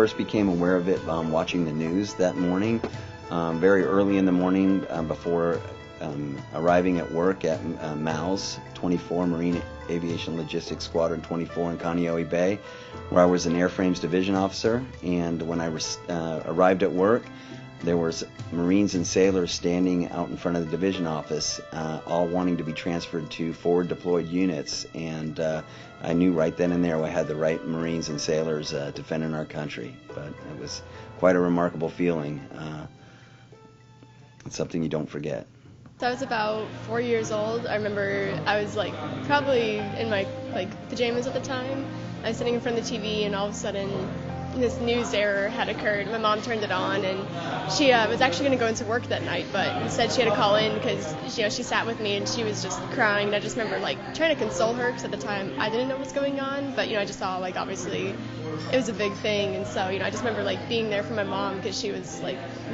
first became aware of it watching the news that morning, very early in the morning before arriving at work at MALS 24, Marine Aviation Logistics Squadron 24 in Kaneohe Bay, where I was an airframes division officer. And when I arrived at work, there was Marines and sailors standing out in front of the division office, all wanting to be transferred to forward deployed units. And I knew right then and there I had the right Marines and sailors defending our country. But it was quite a remarkable feeling. It's something you don't forget. So I was about 4 years old. I remember I was probably in my pajamas at the time. I was sitting in front of the TV, and all of a sudden this news error had occurred. My mom turned it on, and she was actually going to go into work that night, but instead she had to call in because she sat with me and she was just crying. And I just remember trying to console her because at the time I didn't know what was going on, but I just saw obviously it was a big thing, and so I just remember being there for my mom because she was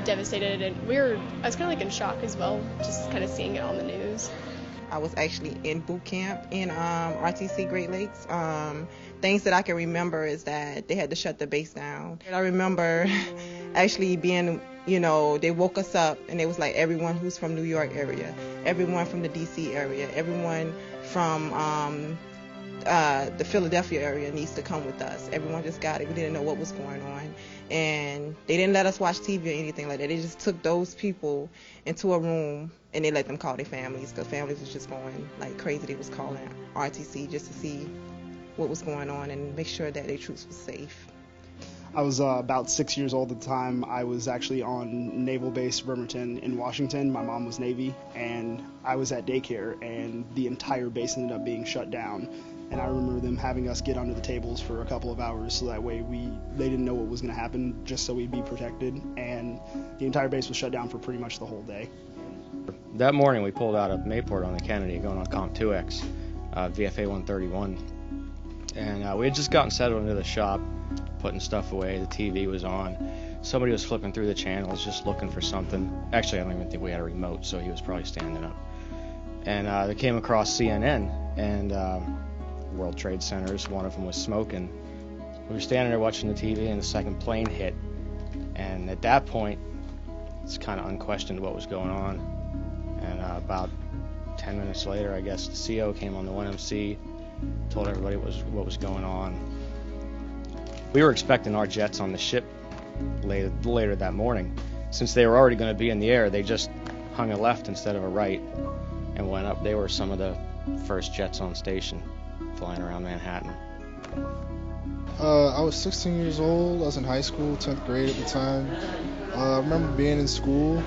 devastated, and I was kind of in shock as well, just kind of seeing it on the news. I was actually in boot camp in RTC Great Lakes. Things that I can remember is that they had to shut the base down. I remember actually being, they woke us up and it was everyone who's from New York area, everyone from the DC area, everyone from the Philadelphia area needs to come with us. Everyone just got it. We didn't know what was going on. And they didn't let us watch TV or anything like that. They just took those people into a room and they let them call their families, because families was just going crazy. They was calling RTC just to see what was going on and make sure that their troops were safe. I was about 6 years old at the time. I was actually on Naval Base Bremerton in Washington. My mom was Navy, and I was at daycare, and the entire base ended up being shut down. And I remember them having us get under the tables for a couple of hours so that way they didn't know what was going to happen, just so we'd be protected. And the entire base was shut down for pretty much the whole day. That morning we pulled out of Mayport on the Kennedy going on Comp 2X, VFA 131. And we had just gotten settled into the shop, putting stuff away. The TV was on. Somebody was flipping through the channels just looking for something. Actually, I don't even think we had a remote, so he was probably standing up. And they came across CNN and World Trade Centers. One of them was smoking. We were standing there watching the TV, and the second plane hit. And at that point, it's kind of unquestioned what was going on. And about 10 minutes later, I guess, the CO came on the 1MC, told everybody what was going on. We were expecting our jets on the ship later that morning. Since they were already going to be in the air, they just hung a left instead of a right and went up. They were some of the first jets on station flying around Manhattan. I was 16 years old. I was in high school, 10th grade at the time. I remember being in school.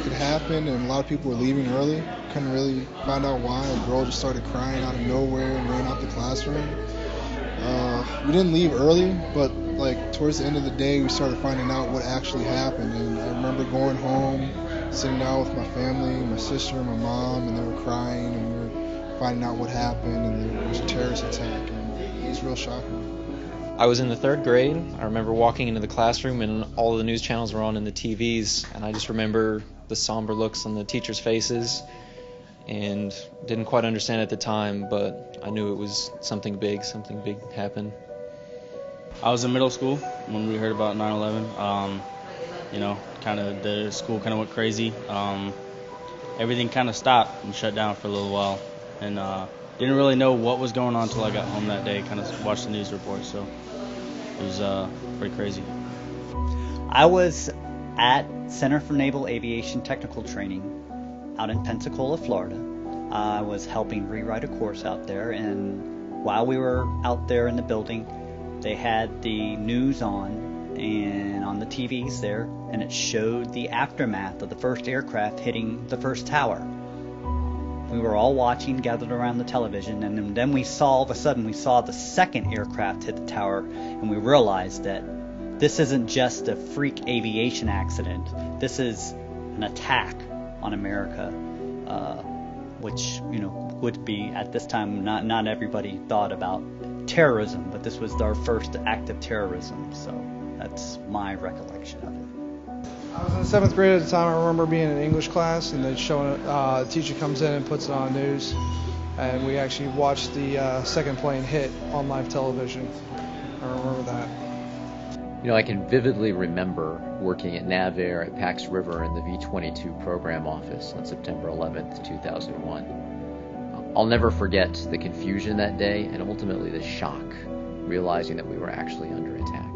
It happened, and a lot of people were leaving early. Couldn't really find out why. A girl just started crying out of nowhere and ran out the classroom. We didn't leave early, but towards the end of the day, we started finding out what actually happened. And I remember going home, sitting down with my family, my sister and my mom, and they were crying, and we were finding out what happened, and there was a terrorist attack, and it was real shocking. I was in the 3rd grade. I remember walking into the classroom and all the news channels were on in the TVs, and I just remember the somber looks on the teachers' faces, and didn't quite understand at the time, but I knew it was something big happened. I was in middle school when we heard about 9/11. The school kind of went crazy. Everything kind of stopped and shut down for a little while, and didn't really know what was going on until I got home that day. Kind of watched the news report, so it was pretty crazy. I was at Center for Naval Aviation Technical Training out in Pensacola, Florida. I was helping rewrite a course out there, and while we were out there in the building, they had the news on and on the TVs there, and it showed the aftermath of the first aircraft hitting the first tower. We were all watching, gathered around the television, and then we saw, all of a sudden, we saw the second aircraft hit the tower, and we realized that this isn't just a freak aviation accident. This is an attack on America, which, would be, at this time, not everybody thought about terrorism, but this was our first act of terrorism, so that's my recollection of it. I was in 7th grade at the time. I remember being in English class, and then showing the teacher comes in and puts it on news, and we actually watched the second plane hit on live television. I remember that. I can vividly remember working at NavAir at Pax River in the V-22 program office on September 11th, 2001. I'll never forget the confusion that day and ultimately the shock, realizing that we were actually under attack.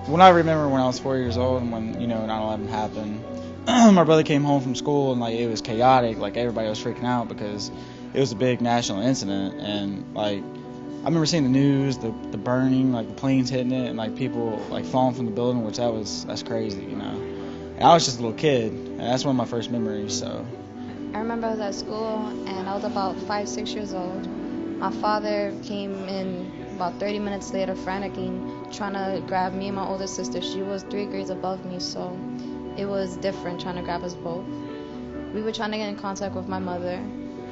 When I remember when I was 4 years old and when, 9/11 happened, my brother came home from school and it was chaotic, everybody was freaking out because it was a big national incident, and I remember seeing the news, the burning, the planes hitting it, and people falling from the building, which that's crazy, And I was just a little kid, and that's one of my first memories. So I remember I was at school and I was about 5, 6 years old. My father came in about 30 minutes later, frantically trying to grab me and my older sister. She was 3 grades above me, so it was different trying to grab us both. We were trying to get in contact with my mother,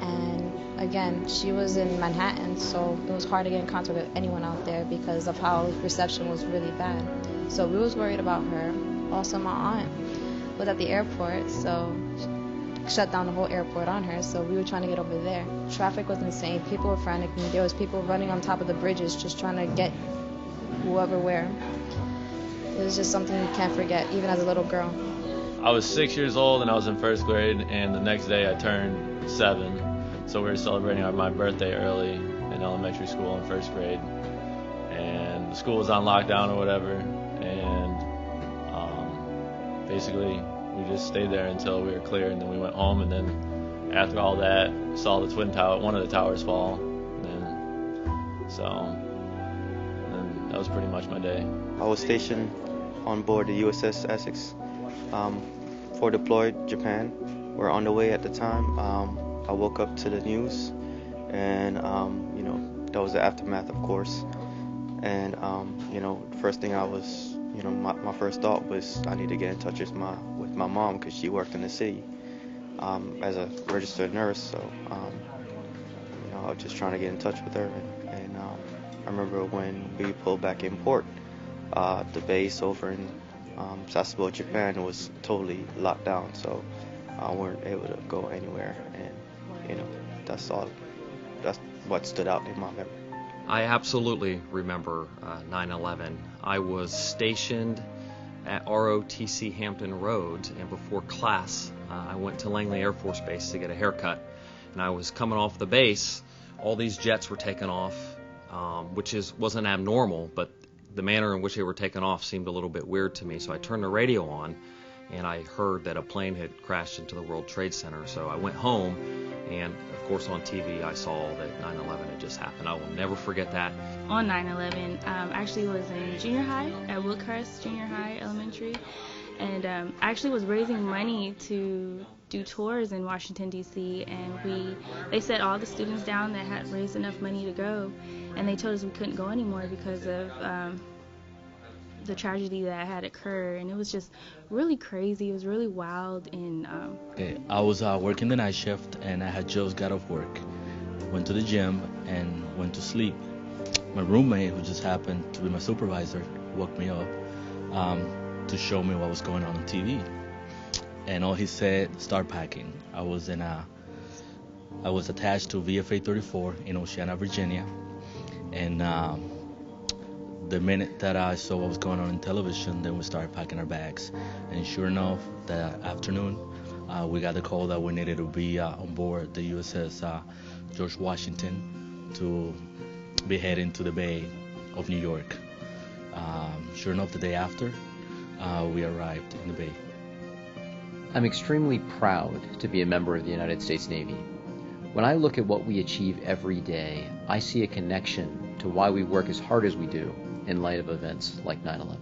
and again, she was in Manhattan, so it was hard to get in contact with anyone out there because of how reception was really bad. So we was worried about her. Also, my aunt was at the airport, so shut down the whole airport on her, so we were trying to get over there. Traffic was insane. People were frantic. There was people running on top of the bridges just trying to get whoever where. It was just something you can't forget, even as a little girl. I was 6 years old and I was in first grade, and the next day I turned 7. So we were celebrating my birthday early in elementary school in first grade, and the school was on lockdown or whatever, and basically we just stayed there until we were clear, and then we went home, and then after all that saw the twin tower, one of the towers fall, and that was pretty much my day. I was stationed on board the USS Essex for deployed Japan. We're on the way at the time. I woke up to the news, and that was the aftermath, of course. And first thing I was, my first thought was I need to get in touch with my mom because she worked in the city as a registered nurse. So I was just trying to get in touch with her, and I remember when we pulled back in port, the base over in Sasebo, Japan was totally locked down, so I weren't able to go anywhere, and that's what stood out in my memory. I absolutely remember 9/11. I was stationed at ROTC Hampton Roads, and before class I went to Langley Air Force Base to get a haircut, and I was coming off the base. All these jets were taking off, which wasn't abnormal, but the manner in which they were taking off seemed a little bit weird to me, so I turned the radio on and I heard that a plane had crashed into the World Trade Center. So I went home, and of course on TV I saw that 9/11 had just happened. I will never forget that. On 9/11, I actually was in junior high at Wilkhurst Junior High Elementary, and I actually was raising money to do tours in Washington, D.C., and they set all the students down that had raised enough money to go, and they told us we couldn't go anymore because of the tragedy that had occurred, and it was just really crazy. It was really wild. And I was working the night shift, and I had just got off work, went to the gym, and went to sleep. My roommate, who just happened to be my supervisor, woke me up to show me what was going on TV, and all he said, "Start packing." I was attached to VFA 34 in Oceana, Virginia, and the minute that I saw what was going on in television, then we started packing our bags. And sure enough, that afternoon, we got the call that we needed to be on board the USS George Washington to be heading to the Bay of New York. Sure enough, the day after, we arrived in the Bay. I'm extremely proud to be a member of the United States Navy. When I look at what we achieve every day, I see a connection to why we work as hard as we do in light of events like 9/11.